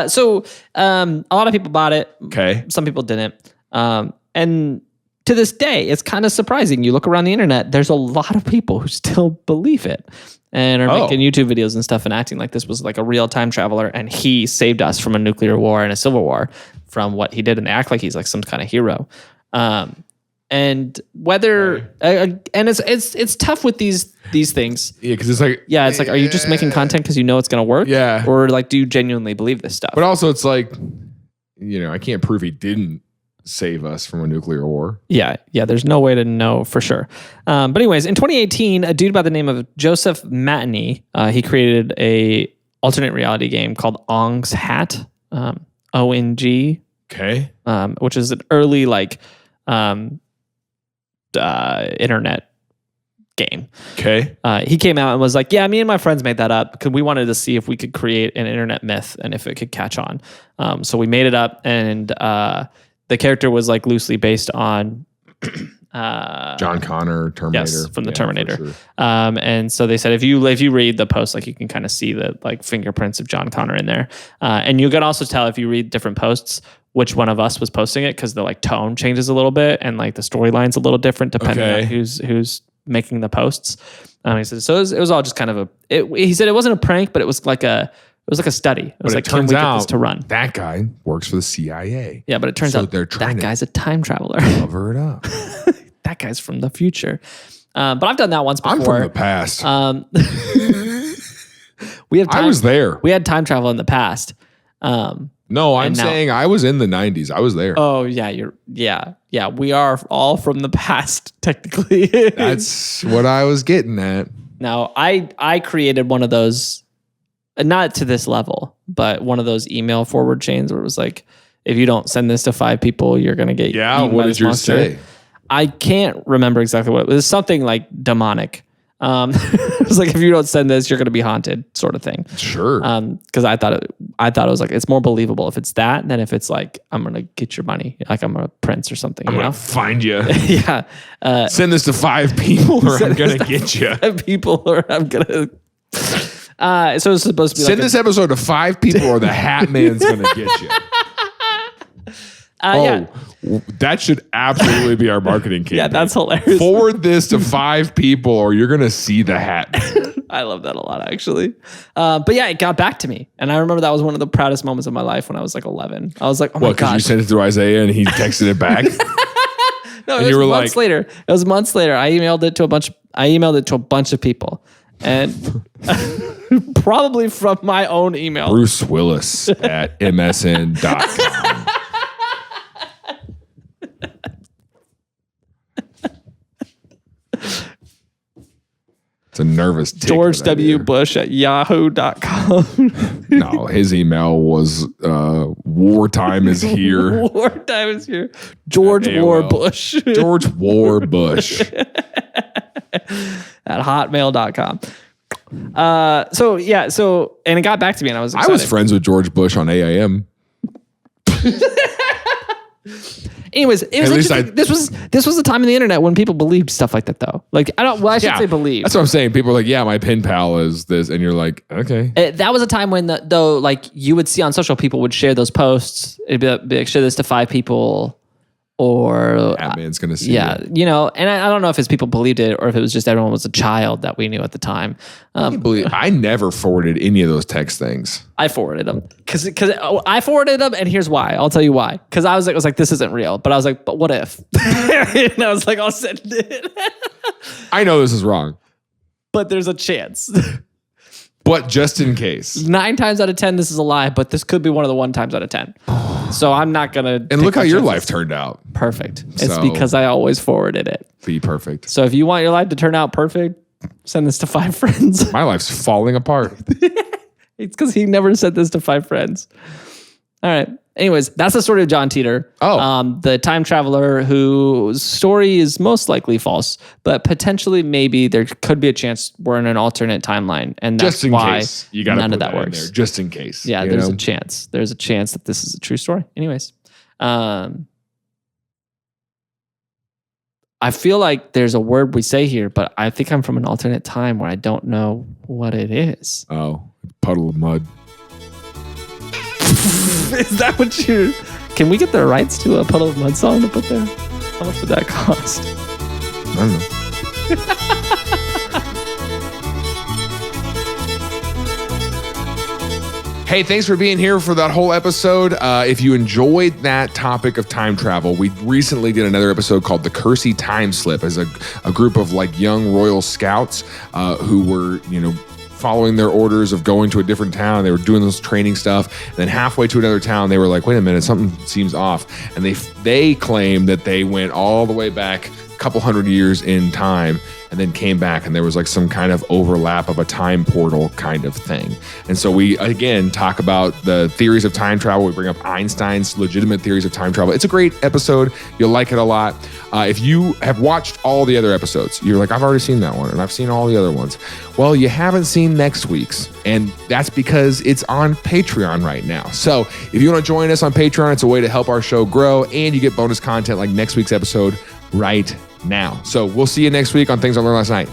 So a lot of people bought it. Okay. Some people didn't. And to this day, it's kind of surprising. You look around the internet, there's a lot of people who still believe it and are making YouTube videos and stuff and acting like this was like a real time traveler and he saved us from a nuclear war and a civil war from what he did, and they act like he's like some kind of hero. And whether and it's tough with these things. Yeah, because it's like are you just making content because you know it's gonna work? Yeah, or like do you genuinely believe this stuff? But also, it's like, I can't prove he didn't save us from a nuclear war. Yeah. There's no way to know for sure. But anyways, in 2018, a dude by the name of Joseph Matney, he created a alternate reality game called Ong's Hat, ONG. Okay. Which is an early internet game. Okay. He came out and was like, yeah, me and my friends made that up because we wanted to see if we could create an internet myth and if it could catch on. So we made it up, and the character was like loosely based on John Connor, Terminator. Yes, from the Terminator. Sure. And so they said if you read the post, like you can kind of see the like fingerprints of John Connor in there, and you can also tell if you read different posts which one of us was posting it because the like tone changes a little bit and like the storyline's a little different depending on who's making the posts. He said so it was all just kind of he said it wasn't a prank, but it was like a study. It was but like, it turns can we out get this to run? That guy works for the CIA. Yeah, but it turns out that guy's a time traveler. Cover it up. That guy's from the future. But I've done that once before. I'm from the past. I was there. We had time travel in the past. No, I'm saying I was in the 90s. I was there. Oh, yeah. We are all from the past, technically. That's what I was getting at. Now, I created one of those, not to this level, but one of those email forward chains where it was like, if you don't send this to 5 people, you're going to get eaten what by did yours say? I can't remember exactly what it was. Something like demonic. It was like, if you don't send this, you're going to be haunted, sort of thing. Sure. Because I thought it was like, it's more believable if it's that than if it's like, I'm going to get your money, like I'm a prince or something. I'm going to find you. Yeah. Send this to 5 people or I'm going to get you. 5 people or I'm going to. So it's supposed to be send this episode to 5 people or the Hat Man's going to get you. Yeah. That should absolutely be our marketing campaign. Yeah, that's hilarious. Forward this to 5 people or you're going to see the Hat Man. I love that a lot, actually. But yeah, it got back to me. And I remember that was one of the proudest moments of my life when I was like 11. I was like, oh my God. Because you sent it to Isaiah and he texted it back? No, it was months later. It was months later. I emailed it to a bunch of people. And probably from my own email. Bruce Willis at msn.com. It's a nervous tick. George W. Bush at yahoo.com. No, his email was wartime is here. Wartime is here. George War Bush. George War Bush. At hotmail.com. And it got back to me and I was excited. I was friends with George Bush on AIM. Anyways, it was interesting. This was the time in the internet when people believed stuff like that, though. Like I should say believe. That's what I'm saying. People are like, yeah, my pen pal is this, and you're like, okay. That was a time when like you would see on social, people would share those posts. It'd be like, share this to 5 people, or that man's gonna see. Yeah, it. And I don't know if his people believed it or if it was just everyone was a child that we knew at the time. I never forwarded any of those text things. I forwarded them because I forwarded them, and here's why. I'll tell you why. Because I was like, this isn't real. But I was like, but what if? And I was like, I'll send it. I know this is wrong, but there's a chance. But just in case. 9 times out of 10, this is a lie, but this could be one of the 1 times out of 10. So I'm not going to. And look how your life turned out. Perfect. It's because I always forwarded it. Be perfect. So if you want your life to turn out perfect, send this to 5 friends. My life's falling apart. It's because he never sent this to 5 friends. All right. Anyways, that's the story of John Titor. The time traveler whose story is most likely false, but potentially maybe there could be a chance we're in an alternate timeline, and that's just in why case. You gotta none put of that in works. There, just in case. Yeah, there's a chance. There's a chance that this is a true story. Anyways, I feel like there's a word we say here, but I think I'm from an alternate time where I don't know what it is. Oh, puddle of mud. Is that what you... Can we get the rights to a Puddle of Mud song to put there? How much would that cost? I don't know. Hey, thanks for being here for that whole episode. If you enjoyed that topic of time travel, we recently did another episode called The Kersey Time Slip as a group of like young Royal Scouts who were, following their orders of going to a different town. They were doing this training stuff. And then halfway to another town, they were like, wait a minute, something seems off. And they claimed that they went all the way back a couple hundred years in time and then came back, and there was like some kind of overlap of a time portal kind of thing. And so we, again, talk about the theories of time travel. We bring up Einstein's legitimate theories of time travel. It's a great episode. You'll like it a lot. If you have watched all the other episodes, you're like, I've already seen that one, and I've seen all the other ones. Well, you haven't seen next week's, and that's because it's on Patreon right now. So if you want to join us on Patreon, it's a way to help our show grow, and you get bonus content like next week's episode right now. So we'll see you next week on Things I Learned Last Night.